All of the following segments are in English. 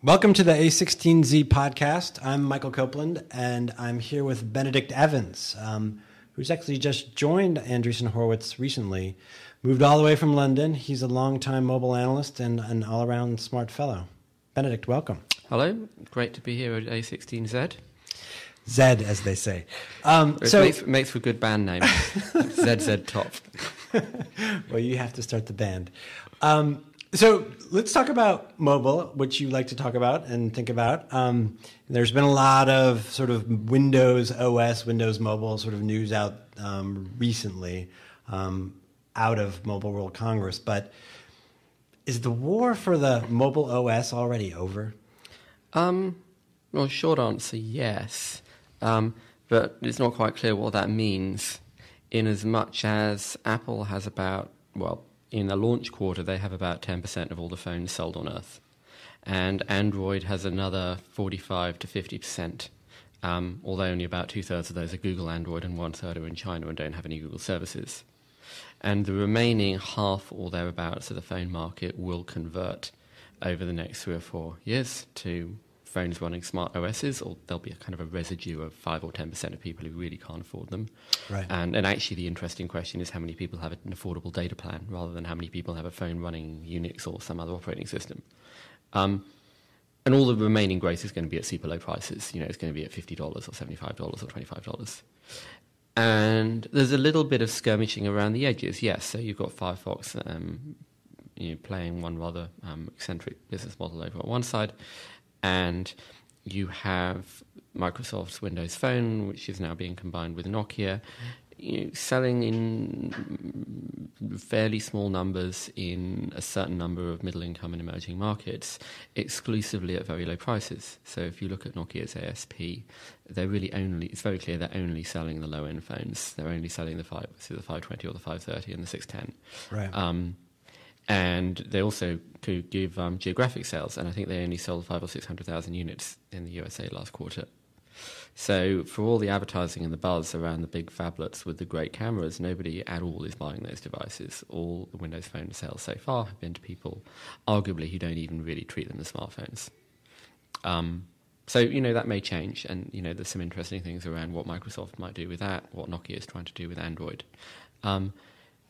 Welcome to the a16z podcast. I'm Michael Copeland, and I'm here with Benedict Evans, who's actually just joined Andreessen Horowitz recently. Moved all the way from London. He's a longtime mobile analyst and an all-around smart fellow. Benedict, welcome. Hello. Great to be here at a16z. Z, as they say. Makes for a good band name. ZZ Top. Well, you have to start the band. So let's talk about mobile, which you like to talk about and think about. There's been a lot of sort of Windows OS, Windows Mobile sort of news out recently out of Mobile World Congress. But is the war for the mobile OS already over? Well, short answer, yes. But it's not quite clear what that means, in as much as Apple has about, in the launch quarter, they have about 10% of all the phones sold on Earth. And Android has another 45 to 50%, although only about two-thirds of those are Google Android and one-third are in China and don't have any Google services. And the remaining half or thereabouts of the phone market will convert over the next 3 or 4 years to phones running smart OSs, or there'll be a kind of a residue of 5 or 10% of people who really can't afford them. Right. And actually the interesting question is how many people have an affordable data plan rather than how many people have a phone running Unix or some other operating system. And all the remaining growth is going to be at super low prices. It's going to be at $50 or $75 or $25. And there's a little bit of skirmishing around the edges, yes. So you've got Firefox playing one rather eccentric business model over on one side, and you have Microsoft's Windows Phone, which is now being combined with Nokia, selling in fairly small numbers in a certain number of middle-income and emerging markets, exclusively at very low prices. So if you look at Nokia's ASP, it's very clear they're only selling the low-end phones. They're only selling the 520 or the 530 and the 610. Right. And they also could give geographic sales, and I think they only sold 500,000 or 600,000 units in the USA last quarter. So for all the advertising and the buzz around the big phablets with the great cameras, nobody at all is buying those devices. All the Windows Phone sales so far have been to people, arguably, who don't even really treat them as smartphones. So that may change, and there's some interesting things around what Microsoft might do with that, what Nokia is trying to do with Android.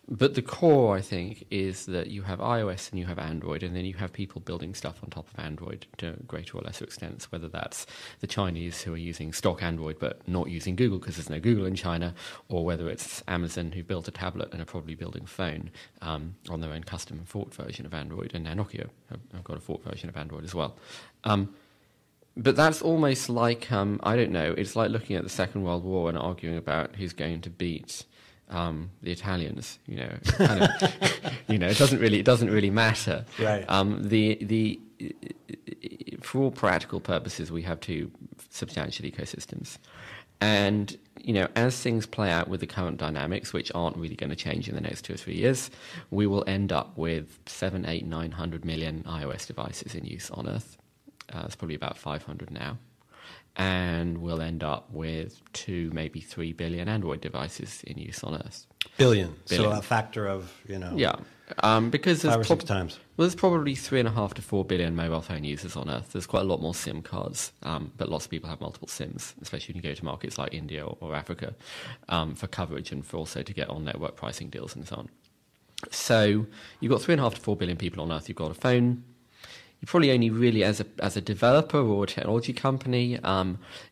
But the core, I think, is that you have iOS and you have Android, and then you have people building stuff on top of Android to a greater or lesser extent, whether that's the Chinese who are using stock Android but not using Google because there's no Google in China, or whether it's Amazon who built a tablet and are probably building a phone on their own custom and forked version of Android, and now Nokia have got a forked version of Android as well. But that's almost like, it's like looking at the Second World War and arguing about who's going to beat the Italians. It doesn't really matter. Right. For all practical purposes, we have two substantial ecosystems, and as things play out with the current dynamics, which aren't really going to change in the next 2 or 3 years, we will end up with 700, 800, 900 million iOS devices in use on Earth. It's probably about 500 now. And we'll end up with 2, maybe 3 billion Android devices in use on Earth. Billion. So a factor of, Yeah. Because 5 or 6 times. Well, there's probably 3.5 to 4 billion mobile phone users on Earth. There's quite a lot more SIM cards, but lots of people have multiple SIMs, especially when you go to markets like India or Africa, for coverage and for also to get on network pricing deals and so on. So you've got 3.5 to 4 billion people on Earth. You've got a phone. You probably only really, as a developer or a technology company,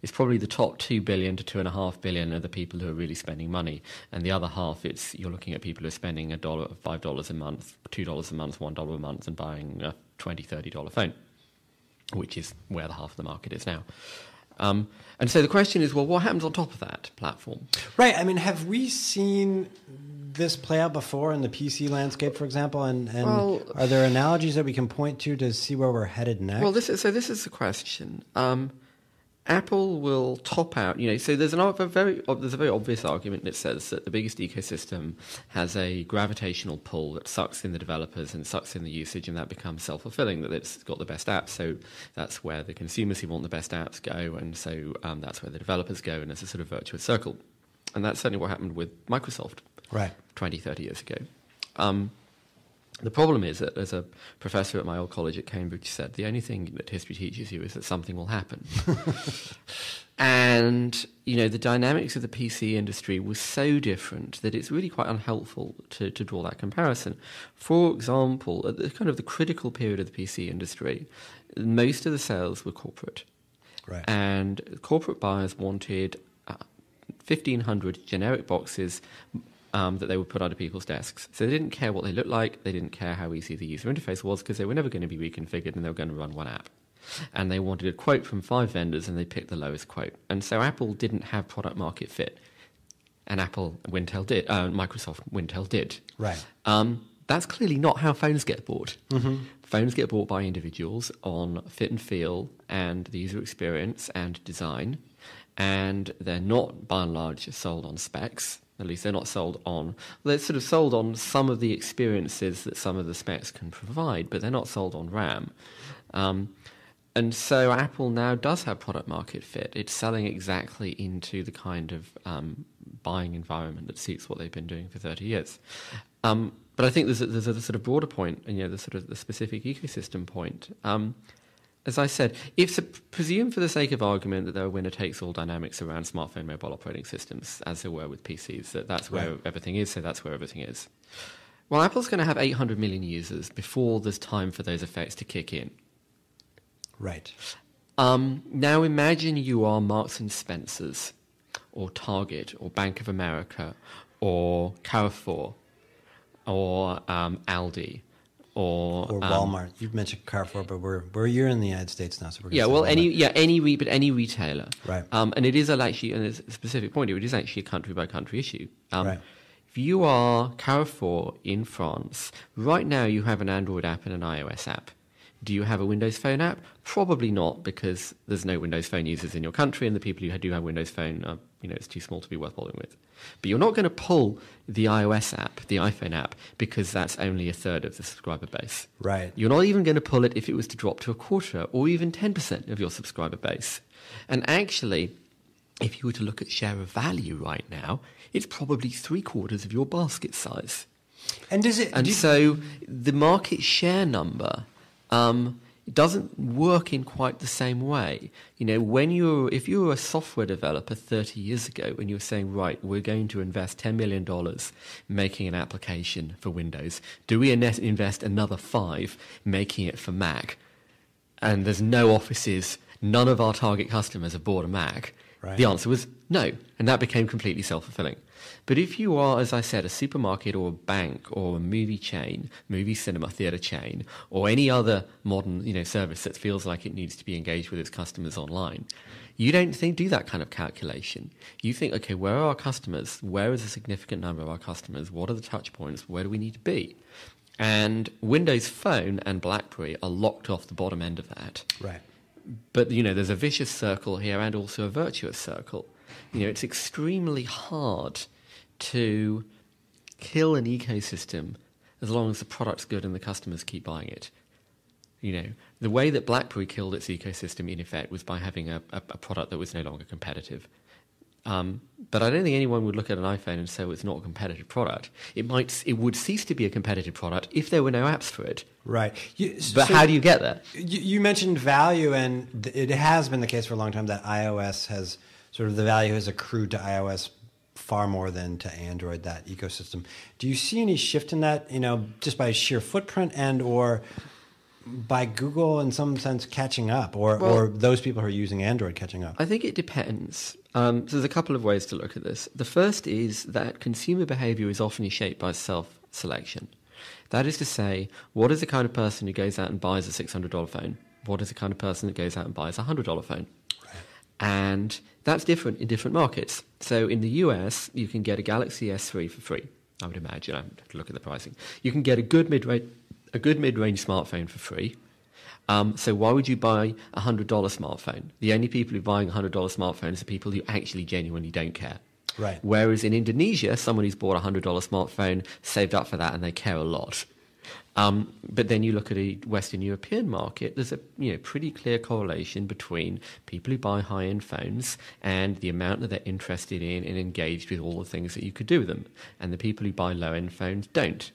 it's probably the top 2 billion to 2.5 billion are the people who are really spending money, and the other half, you're looking at people who are spending $1, $5 a month, $2 a month, $1 a month, and buying a $20, $30 phone, which is where the half of the market is now. And so the question is, well, what happens on top of that platform? Right. I mean, have we seen this play out before in the PC landscape, for example? And are there analogies that we can point to see where we're headed next? Well, this is the question. Apple will top out, so there's a very obvious argument that says that the biggest ecosystem has a gravitational pull that sucks in the developers and sucks in the usage, and that becomes self-fulfilling, that it's got the best apps, so that's where the consumers who want the best apps go, and so that's where the developers go, and it's a sort of virtuous circle. And that's certainly what happened with Microsoft 20, 30 years ago. The problem is that, as a professor at my old college at Cambridge said, the only thing that history teaches you is that something will happen. And, the dynamics of the PC industry was so different that it's really quite unhelpful to draw that comparison. For example, at the critical period of the PC industry, most of the sales were corporate. Right. And corporate buyers wanted 1,500 generic boxes that they would put under people's desks. So they didn't care what they looked like, they didn't care how easy the user interface was, because they were never going to be reconfigured and they were going to run one app. And they wanted a quote from 5 vendors and they picked the lowest quote. And so Apple didn't have product market fit. And Microsoft Wintel did. Right. That's clearly not how phones get bought. Mm-hmm. Phones get bought by individuals on fit and feel and the user experience and design. And they're not, by and large, sold on specs. At least they're not sold on... They're sort of sold on some of the experiences that some of the specs can provide, but they're not sold on RAM. And so Apple now does have product market fit. It's selling exactly into the kind of buying environment that suits what they've been doing for 30 years. But I think there's a sort of broader point, and the specific ecosystem point. As I said, if presume for the sake of argument that there are winner-takes-all dynamics around smartphone mobile operating systems, as there were with PCs, that's where everything is, so that's where everything is. Well, Apple's going to have 800 million users before there's time for those effects to kick in. Right. Now imagine you are Marks and Spencer's, or Target, or Bank of America, or Carrefour, or Aldi, or Walmart. You've mentioned Carrefour, but you're in the United States now, so we're any retailer, right? And it is actually, and it's a specific point. It is actually a country by country issue. Right. If you are Carrefour in France, right now you have an Android app and an iOS app. Do you have a Windows Phone app? Probably not, because there's no Windows Phone users in your country, and the people who do have Windows Phone are, it's too small to be worth bothering with. But you're not going to pull the iOS app, the iPhone app, because that's only a third of the subscriber base. Right. You're not even going to pull it if it was to drop to a quarter or even 10% of your subscriber base. And actually, if you were to look at share of value right now, it's probably 3/4 of your basket size. And so the market share number... it doesn't work in quite the same way. If you were a software developer 30 years ago and you were saying, right, we're going to invest $10 million making an application for Windows, do we invest another 5 making it for Mac? And there's no offices, none of our target customers have bought a Mac. Right. The answer was no, and that became completely self-fulfilling. But if you are, as I said, a supermarket or a bank or a movie chain, movie cinema theatre chain, or any other modern service that feels like it needs to be engaged with its customers online, you don't do that kind of calculation. You think, okay, where are our customers? Where is a significant number of our customers? What are the touch points? Where do we need to be? And Windows Phone and BlackBerry are locked off the bottom end of that. Right. But, there's a vicious circle here and also a virtuous circle. It's extremely hard to kill an ecosystem as long as the product's good and the customers keep buying it. The way that BlackBerry killed its ecosystem, in effect, was by having a product that was no longer competitive. But I don't think anyone would look at an iPhone and say, well, it's not a competitive product. It would cease to be a competitive product if there were no apps for it. Right. But how do you get there? You mentioned value, and it has been the case for a long time that iOS has the value has accrued to iOS far more than to Android, that ecosystem. Do you see any shift in that, just by sheer footprint and or by Google in some sense catching up, or those people who are using Android catching up? I think it depends. So there's a couple of ways to look at this. The first is that consumer behavior is often shaped by self-selection. That is to say, what is the kind of person who goes out and buys a $600 phone? What is the kind of person that goes out and buys a $100 phone? Right. And that's different in different markets. So in the US, you can get a Galaxy S3 for free, I would imagine. I have to look at the pricing. You can get a good mid-range smartphone for free. So why would you buy a $100 smartphone? The only people who are buying a $100 smartphones are people who actually genuinely don't care. Right. Whereas in Indonesia, someone who's bought a $100 smartphone saved up for that and they care a lot. But then you look at a Western European market, there's a pretty clear correlation between people who buy high-end phones and the amount that they're interested in and engaged with all the things that you could do with them. And the people who buy low-end phones don't.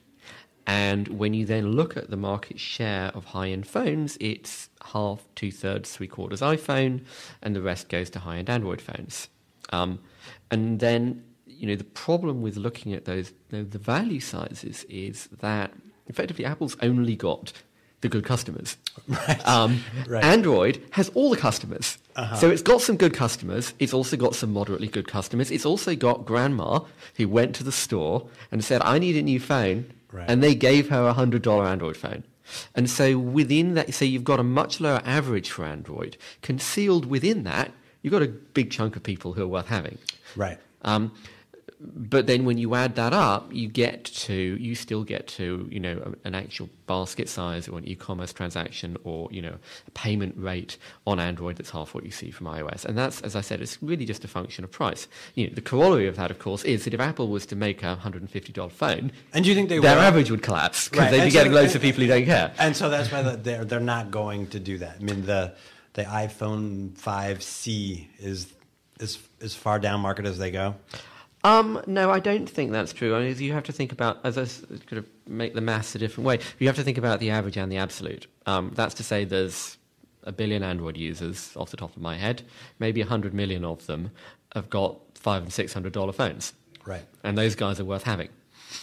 And when you then look at the market share of high-end phones, it's half, two-thirds, three-quarters iPhone, and the rest goes to high-end Android phones. And then, the problem with looking at those, the value sizes is that effectively Apple's only got the good customers. Right. Right. Android has all the customers. Uh-huh. So it's got some good customers. It's also got some moderately good customers. It's also got grandma who went to the store and said, I need a new phone. Right. And they gave her a $100 Android phone. And so within that, so you've got a much lower average for Android. Concealed within that, you've got a big chunk of people who are worth having. Right. But then when you add that up, you still get to, an actual basket size or an e-commerce transaction or, a payment rate on Android that's half what you see from iOS. And that's, as I said, it's really just a function of price. The corollary of that, of course, is that if Apple was to make a $150 phone, and do you think their average would collapse because right. they'd be getting loads of people who don't care. And so that's why they're not going to do that. I mean, the iPhone 5C is far down market as they go. No, I don't think that's true. I mean, you have to think about, as I could have make the maths a different way, you have to think about the average and the absolute. That's to say there's 1 billion Android users off the top of my head. Maybe 100 million of them have got $500 and $600 phones. Right. And those guys are worth having.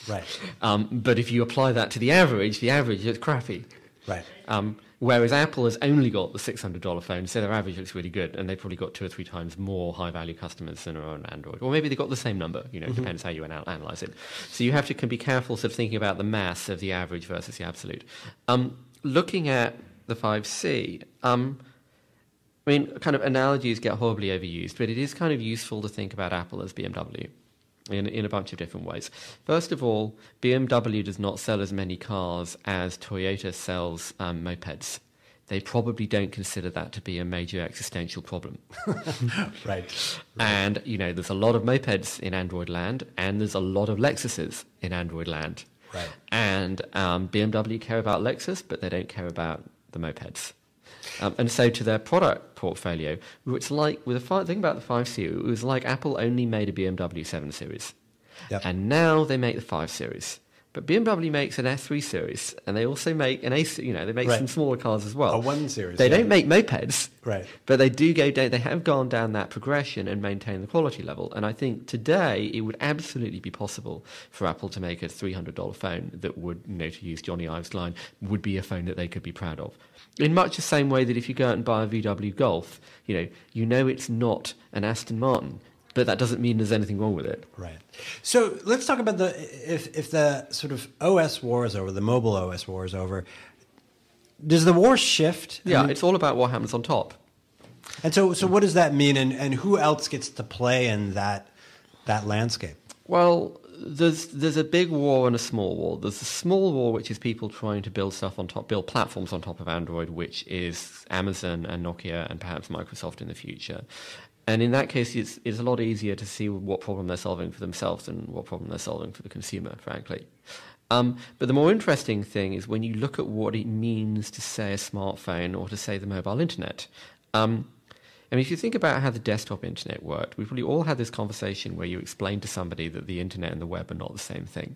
Right. But if you apply that to the average is crappy. Right. Whereas Apple has only got the $600 phone, so their average looks really good, and they've probably got 2 or 3 times more high-value customers than are on Android. Or maybe they've got the same number, it depends how you analyze it. So you can be careful sort of thinking about the mass of the average versus the absolute. Looking at the 5C, kind of analogies get horribly overused, but it is kind of useful to think about Apple as BMW. In a bunch of different ways. First of all, BMW does not sell as many cars as Toyota sells mopeds. They probably don't consider that to be a major existential problem. Right. And, there's a lot of mopeds in Android land, and there's a lot of Lexuses in Android land. Right. And BMW care about Lexus, but they don't care about the mopeds. And so to their product portfolio, it's like, think about the 5 Series, it was like Apple only made a BMW 7 Series. Yep. And now they make the 5 Series. But BMW makes an S3 Series, and they also make an A, they make right. some smaller cars as well. A 1 Series. They don't make mopeds. Right. But they do they have gone down that progression and maintain the quality level. And I think today it would absolutely be possible for Apple to make a $300 phone that would, to use Johnny Ive's line, would be a phone that they could be proud of. In much the same way that if you go out and buy a VW Golf, it's not an Aston Martin, but that doesn't mean there's anything wrong with it. Right. So let's talk about if the sort of OS war is over, the mobile OS war is over, does the war shift? Yeah, it's all about what happens on top. And so what does that mean, and who else gets to play in that landscape? Well, there's a big war and a small war. There's a small war, which is people trying to build stuff on top, build platforms on top of Android, which is Amazon and Nokia and perhaps Microsoft in the future. And in that case, it's a lot easier to see what problem they're solving for themselves than what problem they're solving for the consumer, frankly. But the more interesting thing is when you look at what it means to say a smartphone or to say the mobile internet. If you think about how the desktop internet worked, we've probably all had this conversation where you explain to somebody that the internet and the web are not the same thing.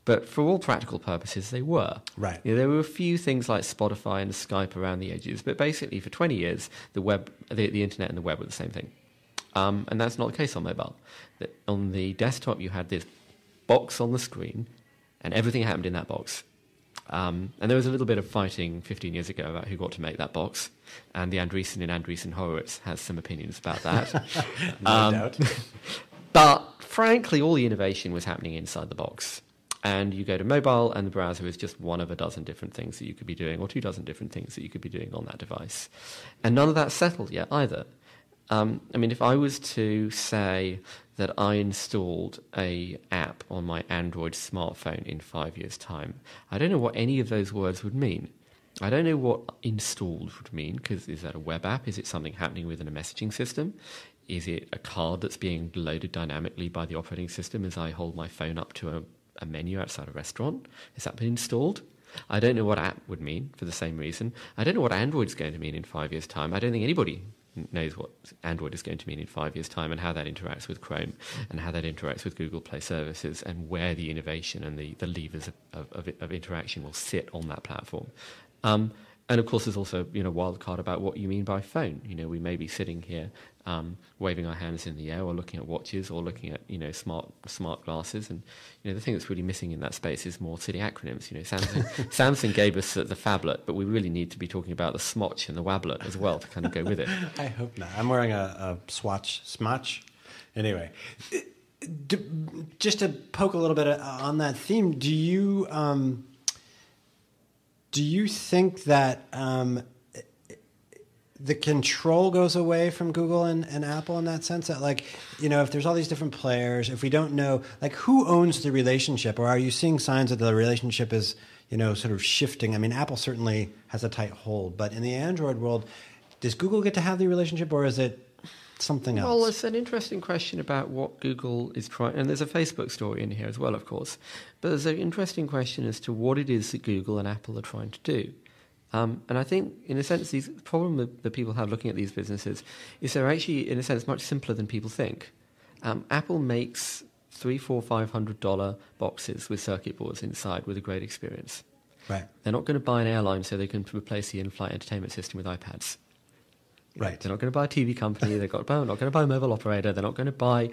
But for all practical purposes, they were. Right. There were a few things like Spotify and Skype around the edges, but basically for 20 years, the internet and the web were the same thing. And that's not the case on mobile. On the desktop, you had this box on the screen, and everything happened in that box. And there was a little bit of fighting 15 years ago about who got to make that box. And the Andreessen in Andreessen Horowitz has some opinions about that. No doubt. But frankly, all the innovation was happening inside the box. And you go to mobile, and the browser is just one of a dozen different things that you could be doing, or 2 dozen different things that you could be doing on that device. And none of that's settled yet either. If I was to say that I installed an app on my Android smartphone in 5 years' time, I don't know what any of those words would mean. I don't know what installed would mean, because is that a web app? Is it something happening within a messaging system? Is it a card that's being loaded dynamically by the operating system as I hold my phone up to a menu outside a restaurant? Has that been installed? I don't know what app would mean for the same reason. I don't know what Android's going to mean in 5 years' time. I don't think anybody knows what Android is going to mean in 5 years' time, and how that interacts with Chrome, and how that interacts with Google Play services, and where the innovation and the levers of interaction will sit on that platform. And of course, there's also wild card about what you mean by phone. We may be sitting here waving our hands in the air, or looking at watches, or looking at smart glasses. And the thing that's really missing in that space is more silly acronyms. Samsung gave us the phablet, but we really need to be talking about the smotch and the wablet as well to kind of go with it. I hope not. I'm wearing a smotch. Anyway, just to poke a little bit on that theme, do you think that the control goes away from Google and Apple in that sense? That, like, if there's all these different players, if we don't know, like, who owns the relationship? Or are you seeing signs that the relationship is, sort of shifting? I mean, Apple certainly has a tight hold, but in the Android world, does Google get to have the relationship, or is it something else? Well, it's an interesting question about what Google is trying, and there's a Facebook story in here as well, of course. But there's an interesting question as to what it is that Google and Apple are trying to do. And I think, in a sense, the problem that people have looking at these businesses is they're actually, in a sense, much simpler than people think. Apple makes $300, $400, $500 boxes with circuit boards inside with a great experience. Right. They're not going to buy an airline so they can replace the in-flight entertainment system with iPads. Right. They're not going to buy a TV company. They're not going to buy a mobile operator. They're not going to buy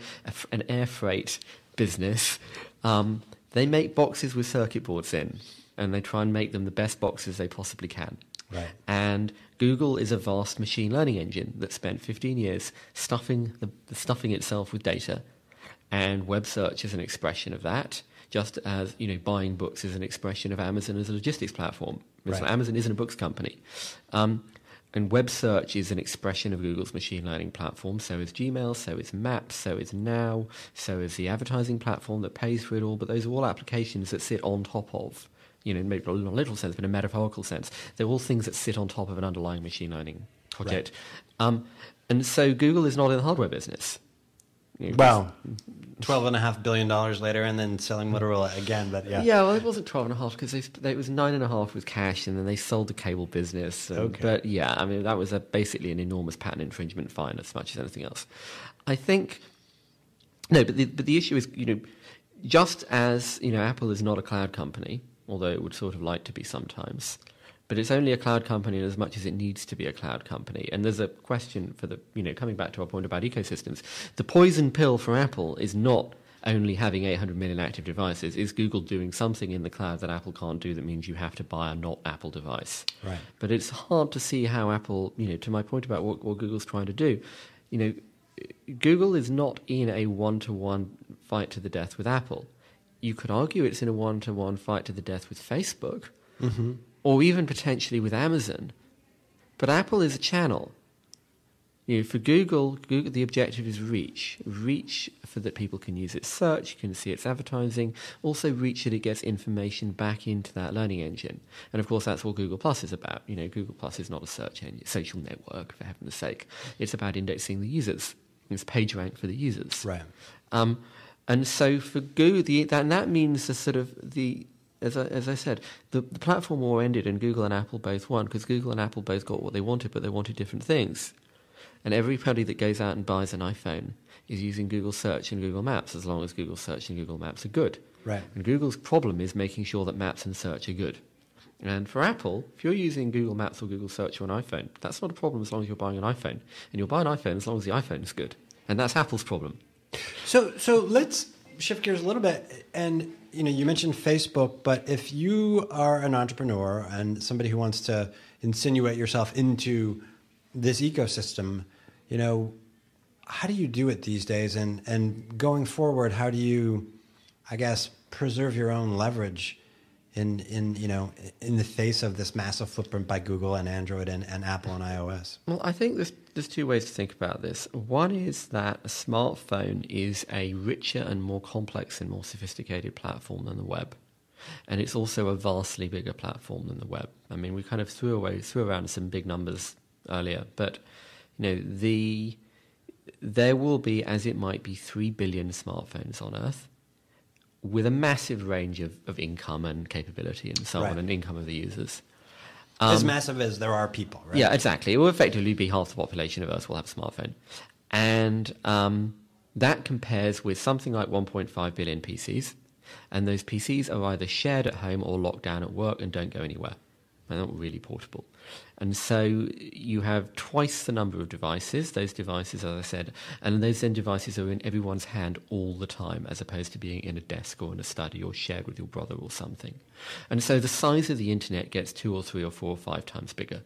an air freight business. They make boxes with circuit boards in, and they try and make them the best boxes they possibly can. Right. And Google is a vast machine learning engine that spent 15 years stuffing itself with data, and web search is an expression of that. Just as buying books is an expression of Amazon as a logistics platform. Right. So Amazon isn't a books company. And web search is an expression of Google's machine learning platform. So is Gmail, so is Maps, so is Now, so is the advertising platform that pays for it all. But those are all applications that sit on top of, maybe not in a literal sense, but in a metaphorical sense. They're all things that sit on top of an underlying machine learning project. Right. And so Google is not in the hardware business. Well, $12.5 billion later, and then selling Motorola again. But yeah, well, it wasn't 12.5 because it was 9.5 with cash, and then they sold the cable business. Okay. But yeah, I mean that was basically an enormous patent infringement fine as much as anything else. I think no, but the issue is just as Apple is not a cloud company, although it would sort of like to be sometimes. But it's only a cloud company in as much as it needs to be a cloud company. And there's a question for coming back to our point about ecosystems. The poison pill for Apple is not only having 800 million active devices. Is Google doing something in the cloud that Apple can't do that means you have to buy a not Apple device? Right. But it's hard to see how Apple, to my point about what Google's trying to do, Google is not in a one-to-one fight to the death with Apple. You could argue it's in a one-to-one fight to the death with Facebook. Mm-hmm. Or even potentially with Amazon. But Apple is a channel. For Google, the objective is reach. Reach so that people can use its search, can see its advertising, also reach that it gets information back into that learning engine. And of course, that's what Google Plus is about. Google Plus is not a search engine, social network, for heaven's sake. It's about indexing the users. It's page rank for the users. Right. And so for Google, that means the sort of as I said, the platform war ended and Google and Apple both won because Google and Apple both got what they wanted, but they wanted different things. And everybody that goes out and buys an iPhone is using Google Search and Google Maps as long as Google Search and Google Maps are good. Right. And Google's problem is making sure that Maps and Search are good. And for Apple, if you're using Google Maps or Google Search on an iPhone, that's not a problem as long as you're buying an iPhone. And you'll buy an iPhone as long as the iPhone is good. And that's Apple's problem. So let's shift gears a little bit. And you mentioned Facebook, but if you are an entrepreneur and somebody who wants to insinuate yourself into this ecosystem, how do you do it these days? And going forward, how do you, I guess, preserve your own leverage in the face of this massive footprint by Google and Android and Apple and iOS? Well, I think there's two ways to think about this. One is that a smartphone is a richer and more complex and more sophisticated platform than the web. And it's also a vastly bigger platform than the web. I mean, we kind of threw around some big numbers earlier, but there will be, as it might be, 3 billion smartphones on Earth, with a massive range of income and capability and so on, and income of the users. As massive as there are people, right? Yeah, exactly. It will effectively be half the population of Earth will have a smartphone. And that compares with something like 1.5 billion PCs. And those PCs are either shared at home or locked down at work and don't go anywhere. They're not really portable. And so you have twice the number of devices. Those devices, as I said, and those then devices are in everyone's hand all the time, as opposed to being in a desk or in a study or shared with your brother or something. And so the size of the internet gets 2 or 3 or 4 or 5 times bigger,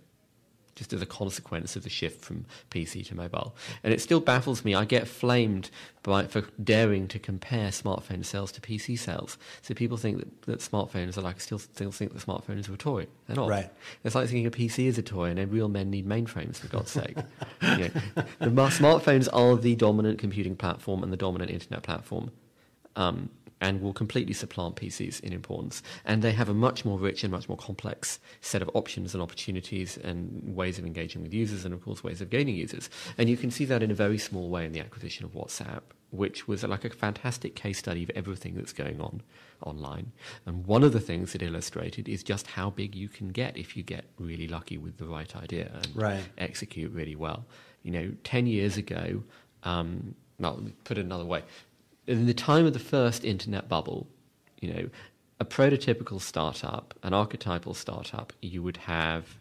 just as a consequence of the shift from PC to mobile. And it still baffles me. I get flamed for daring to compare smartphone sales to PC sales. So people think that smartphones are like, still think that smartphones are a toy. They're not. Right. It's like thinking a PC is a toy and real men need mainframes, for God's sake. The smartphones are the dominant computing platform and the dominant internet platform. And will completely supplant PCs in importance. And they have a much more rich and much more complex set of options and opportunities and ways of engaging with users and, of course, ways of gaining users. And you can see that in a very small way in the acquisition of WhatsApp, which was like a fantastic case study of everything that's going on online. And one of the things it illustrated is just how big you can get if you get really lucky with the right idea and execute really well. 10 years ago, put it another way, in the time of the first internet bubble, a prototypical startup, an archetypal startup, you would have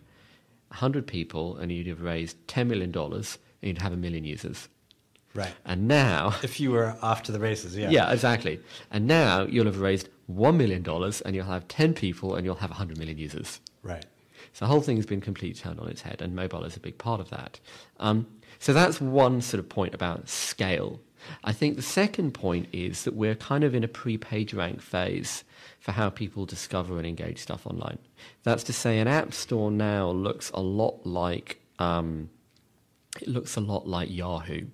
100 people and you'd have raised $10 million and you'd have 1 million users. Right. And now... If you were off to the races, yeah. Yeah, exactly. And now you'll have raised $1 million and you'll have 10 people and you'll have 100 million users. Right. So the whole thing has been completely turned on its head, and mobile is a big part of that. So that's one sort of point about scale. I think the second point is that we're kind of in a pre-PageRank phase for how people discover and engage stuff online. That's to say, an app store now looks a lot like Yahoo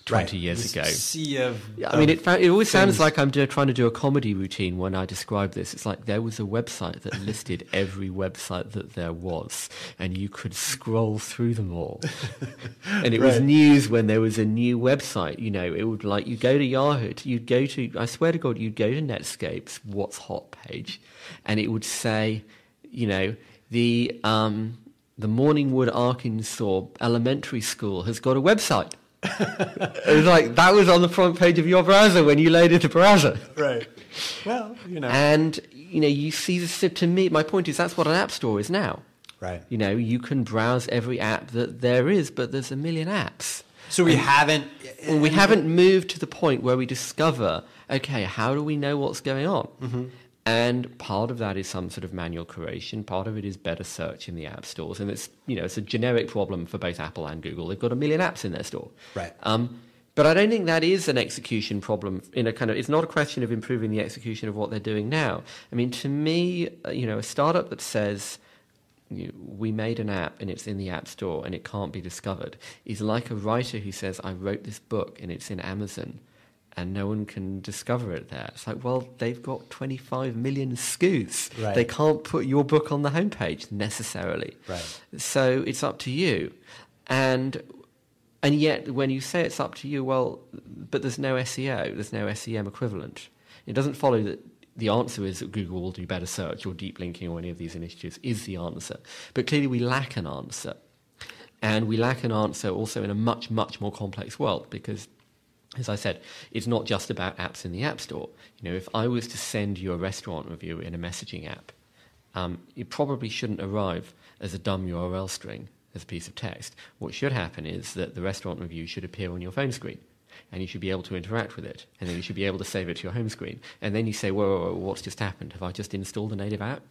20 years ago. Sea of it always sounds like I'm trying to do a comedy routine when I describe this. It's like there was a website that listed every website that there was, and you could scroll through them all. And it was news when there was a new website. It would you go to Yahoo, I swear to God, you'd go to Netscape's What's Hot page, and it would say, the Morningwood, Arkansas Elementary School has got a website. It was like that was on the front page of your browser when you loaded the browser. Right. Well, And, you see this. To me, my point is that's what an app store is now. Right. You can browse every app that there is, but there's 1 million apps. So we haven't moved to the point where we discover, okay, how do we know what's going on? Mm-hmm. And part of that is some sort of manual curation. Part of it is better search in the app stores. And it's, it's a generic problem for both Apple and Google. They've got 1 million apps in their store. Right. But I don't think that is an execution problem it's not a question of improving the execution of what they're doing now. I mean, to me, a startup that says, we made an app and it's in the app store and it can't be discovered is like a writer who says, I wrote this book and it's in Amazon and no one can discover it there. It's like, well, they've got 25 million SKUs. Right. They can't put your book on the homepage necessarily. Right. So it's up to you. And yet, when you say it's up to you, well, but there's no SEO, there's no SEM equivalent. It doesn't follow that the answer is that Google will do better search or deep linking or any of these initiatives is the answer. But clearly we lack an answer. And we lack an answer also in a much, much more complex world because, as I said, it's not just about apps in the App Store. If I was to send you a restaurant review in a messaging app, it probably shouldn't arrive as a dumb URL string, as a piece of text. What should happen is that the restaurant review should appear on your phone screen, and you should be able to interact with it, and then you should be able to save it to your home screen. And then you say, whoa, what's just happened? Have I just installed a native app?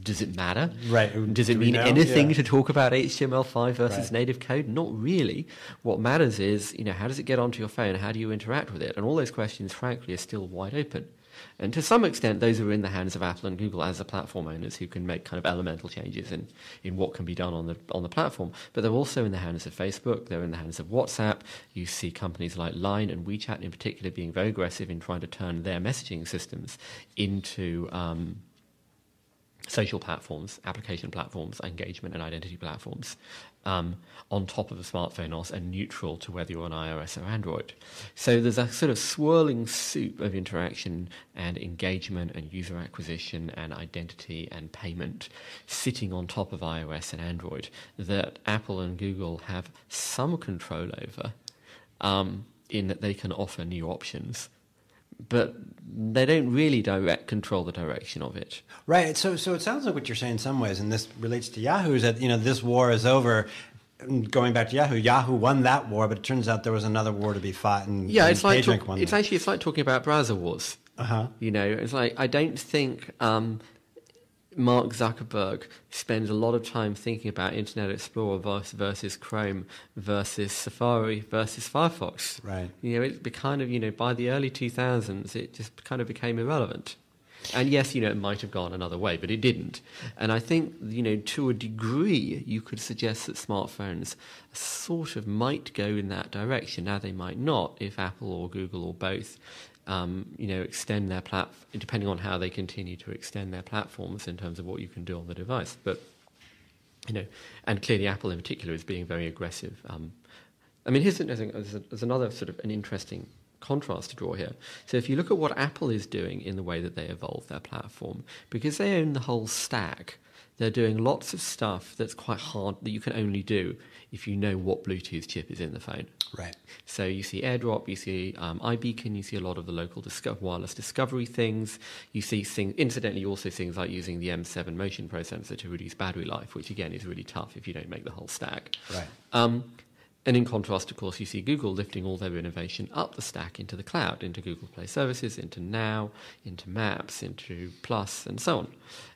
Does it matter? Right. Does it mean anything to talk about HTML5 versus native code? Not really. What matters is, how does it get onto your phone? How do you interact with it? And all those questions, frankly, are still wide open. And to some extent, those are in the hands of Apple and Google as the platform owners who can make kind of elemental changes in what can be done on the platform. But they're also in the hands of Facebook. They're in the hands of WhatsApp. You see companies like Line and WeChat in particular being very aggressive in trying to turn their messaging systems into social platforms, application platforms, engagement and identity platforms on top of the smartphone OS and neutral to whether you're on iOS or Android. So there's a sort of swirling soup of interaction and engagement and user acquisition and identity and payment sitting on top of iOS and Android that Apple and Google have some control over, in that they can offer new options. But they don't really control the direction of it. Right. So it sounds like what you're saying in some ways, and this relates to Yahoo, is that, this war is over. Going back to Yahoo won that war, but it turns out there was another war to be fought. And it's like it's like talking about browser wars. Uh-huh. It's like I don't think Mark Zuckerberg spends a lot of time thinking about Internet Explorer versus Chrome versus Safari versus Firefox. Right. It kind of, by the early 2000s, it just kind of became irrelevant. And yes, it might have gone another way, but it didn't. And I think, to a degree, you could suggest that smartphones sort of might go in that direction. Now, they might not if Apple or Google or both extend their depending on how they continue to extend their platforms in terms of what you can do on the device. But, and clearly Apple in particular is being very aggressive. There's another sort of an interesting contrast to draw here. So if you look at what Apple is doing in the way that they evolve their platform, because they own the whole stack, they're doing lots of stuff that's quite hard, that you can only do if you know what Bluetooth chip is in the phone. Right. So you see AirDrop, you see iBeacon, you see a lot of the local wireless discovery things. You see things, incidentally, also things like using the M7 motion processor to reduce battery life, which again is really tough if you don't make the whole stack. Right. And in contrast, of course, you see Google lifting all their innovation up the stack into the cloud, into Google Play Services, into Now, into Maps, into Plus, and so on.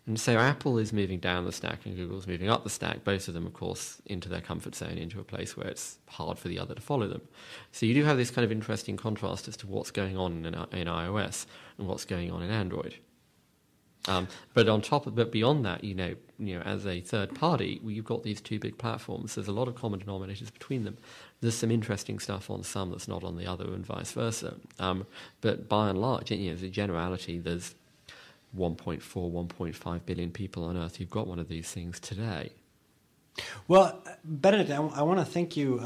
And so Apple is moving down the stack and Google's moving up the stack, both of them, of course, into their comfort zone, into a place where it's hard for the other to follow them. So you do have this kind of interesting contrast as to what's going on in iOS and what's going on in Android. But beyond that, as a third party, you've got these two big platforms. There's a lot of common denominators between them. There's some interesting stuff on some that's not on the other, and vice versa. But by and large, as a generality, there's 1.4, 1.5 billion people on Earth who've got one of these things today. Well, Benedict, I want to thank you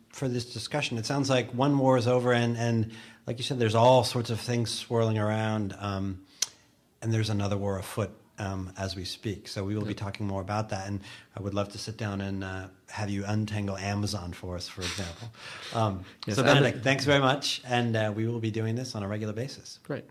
for this discussion. It sounds like one war is over, and like you said, there's all sorts of things swirling around. And there's another war afoot as we speak. So we will be talking more about that. And I would love to sit down and have you untangle Amazon for us, for example. Yes, so Benedict, thanks very much. And we will be doing this on a regular basis. Great.